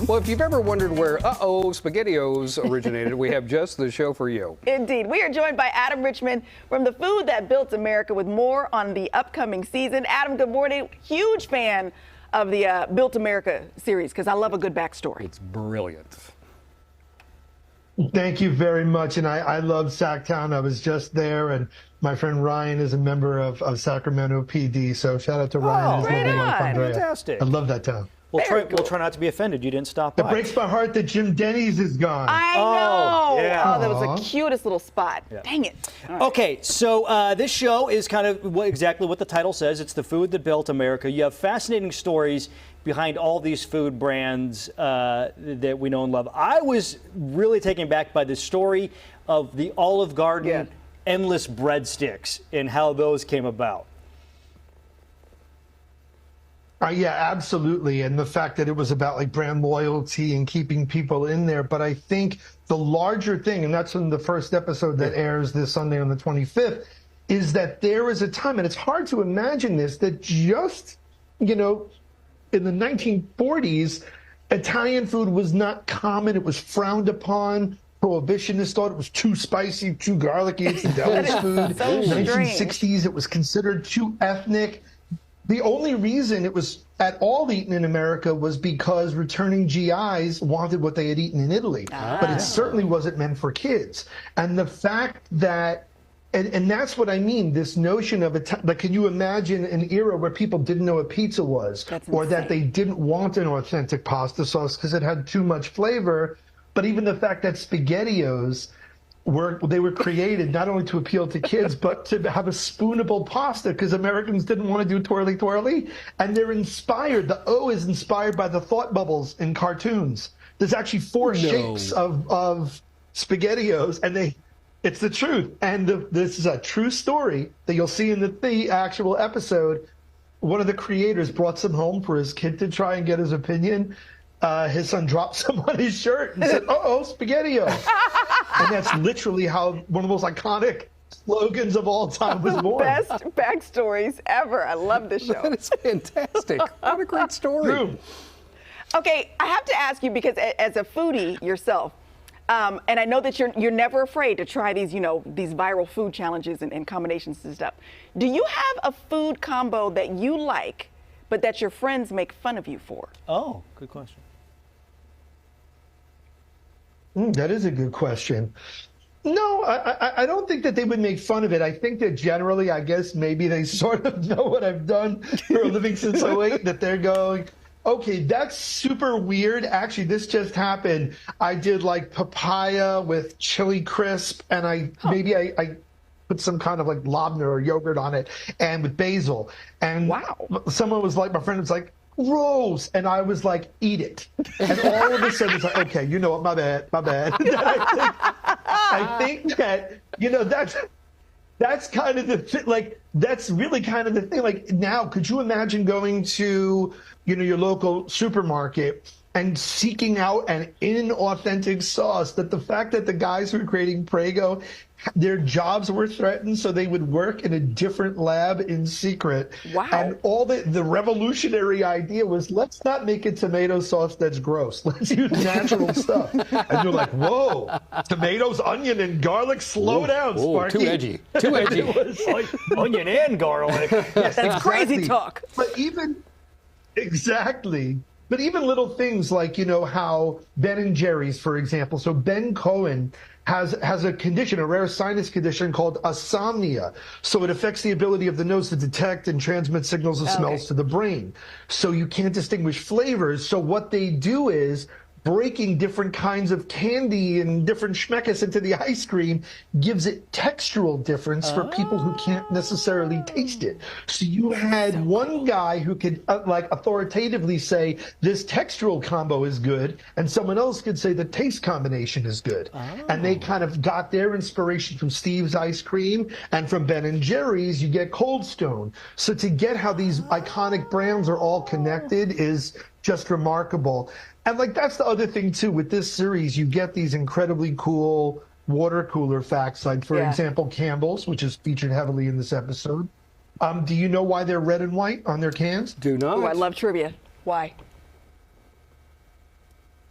Well, if you've ever wondered where SpaghettiOs originated, we have just the show for you. Indeed. We are joined by Adam Richman from The Food That Built America with more on the upcoming season. Adam, good morning. Huge fan of the Built America series because I love a good backstory. It's brilliant. Thank you very much. And I love Sacktown. I was just there, and my friend Ryan is a member of Sacramento PD. So shout out to Ryan and his lovely wife, Andrea. Fantastic. I love that town. We'll try not to be offended. You didn't stop by. It breaks my heart that Jim Denny's is gone. I know. Yeah. Oh, that was the cutest little spot. Yeah. Dang it. Right. Okay, so this show is kind of exactly what the title says. It's The Food That Built America. You have fascinating stories behind all these food brands that we know and love. I was really taken back by the story of the Olive Garden endless breadsticks and how those came about. Yeah, absolutely. And the fact that it was about like brand loyalty and keeping people in there. But I think the larger thing, and that's in the first episode that airs this Sunday on the 25th, is that there is a time, and it's hard to imagine this, that just, in the 1940s, Italian food was not common. It was frowned upon. Prohibitionists thought it was too spicy, too garlicky. It's the devil's food. So 1960s, it was considered too ethnic. The only reason it was at all eaten in America was because returning GIs wanted what they had eaten in Italy. But it certainly wasn't meant for kids. And the fact that, and that's what I mean, this notion of, like, can you imagine an era where people didn't know what pizza was? Or that they didn't want an authentic pasta sauce because it had too much flavor? But even the fact that SpaghettiOs were created not only to appeal to kids, but to have a spoonable pasta because Americans didn't want to do twirly. And they're inspired. The O is inspired by the thought bubbles in cartoons. There's actually four shapes of SpaghettiOs, and it's the truth. And this is a true story that you'll see in the actual episode. One of the creators brought some home for his kid to try and get his opinion. His son dropped some on his shirt and said, SpaghettiOs. And that's literally how one of the most iconic slogans of all time was born. Best backstories ever. I love this show. That is fantastic. What a great story. True. Okay, I have to ask you, because as a foodie yourself, and I know that you're never afraid to try these, these viral food challenges and combinations and stuff. Do you have a food combo that you like, but that your friends make fun of you for? Oh, good question. That is a good question. No, I don't think that they would make fun of it. I think that generally, I guess maybe they sort of know what I've done for a living since '08, that they're going, okay, that's super weird. Actually, this just happened. I did like papaya with chili crisp, and I put some kind of like labneh or yogurt on it, and with basil. And someone was like, my friend was like, gross. And I was like, eat it. And all of a sudden it's like, okay, you know what, my bad. I think that, that's kind of the thing, like, that's really kind of the thing. Like, now, could you imagine going to, your local supermarket and seeking out an inauthentic sauce, that the fact that the guys who are creating Prego, their jobs were threatened, so they would work in a different lab in secret. Wow. And all the revolutionary idea was, let's not make a tomato sauce that's gross. Let's use natural stuff. And you're like, whoa, tomatoes, onion, and garlic, slow down, Sparky. Too edgy. Too edgy. It was like, Onion and garlic. yes, That's crazy talk. But exactly. But even little things like, how Ben & Jerry's, for example. So Ben Cohen has a condition, a rare sinus condition called asomnia. So it affects the ability of the nose to detect and transmit signals of smells to the brain. So you can't distinguish flavors. So what they do is breaking different kinds of candy and different schmeckes into the ice cream gives it textural difference for people who can't necessarily taste it. So you had one guy who could authoritatively say this textural combo is good, and someone else could say the taste combination is good. And they kind of got their inspiration from Steve's ice cream, and from Ben & Jerry's you get Cold Stone. So to get how these iconic brands are all connected is just remarkable. And that's the other thing too with this series, you get these incredibly cool water cooler facts, like for example, Campbell's, which is featured heavily in this episode. Do you know why they're red and white on their cans? Do not. Oh, I love trivia. Why?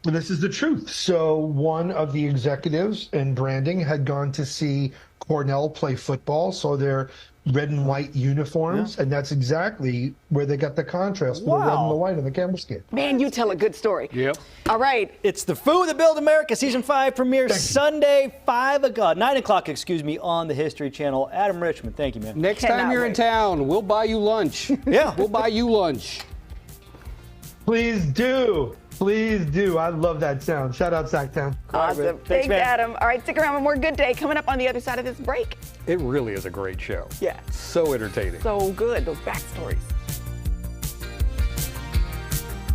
This is the truth. So one of the executives in branding had gone to see Cornell play football, so their red and white uniforms, and that's exactly where they got the contrast with the red and the white on the camera skin. Man, you tell a good story. Yep. All right. It's The Food That Built America, Season 5 premieres Sunday, 9 o'clock, on the History Channel. Adam Richman, thank you, man. Next Cannot time you're in wait. town, we'll buy you lunch. Yeah. We'll buy you lunch. Please do. Please do. I love that sound. Shout out Sacktown. Awesome. Thanks, man. Adam. All right, stick around for more Good Day coming up on the other side of this break. It really is a great show. Yeah. So entertaining. So good, those backstories.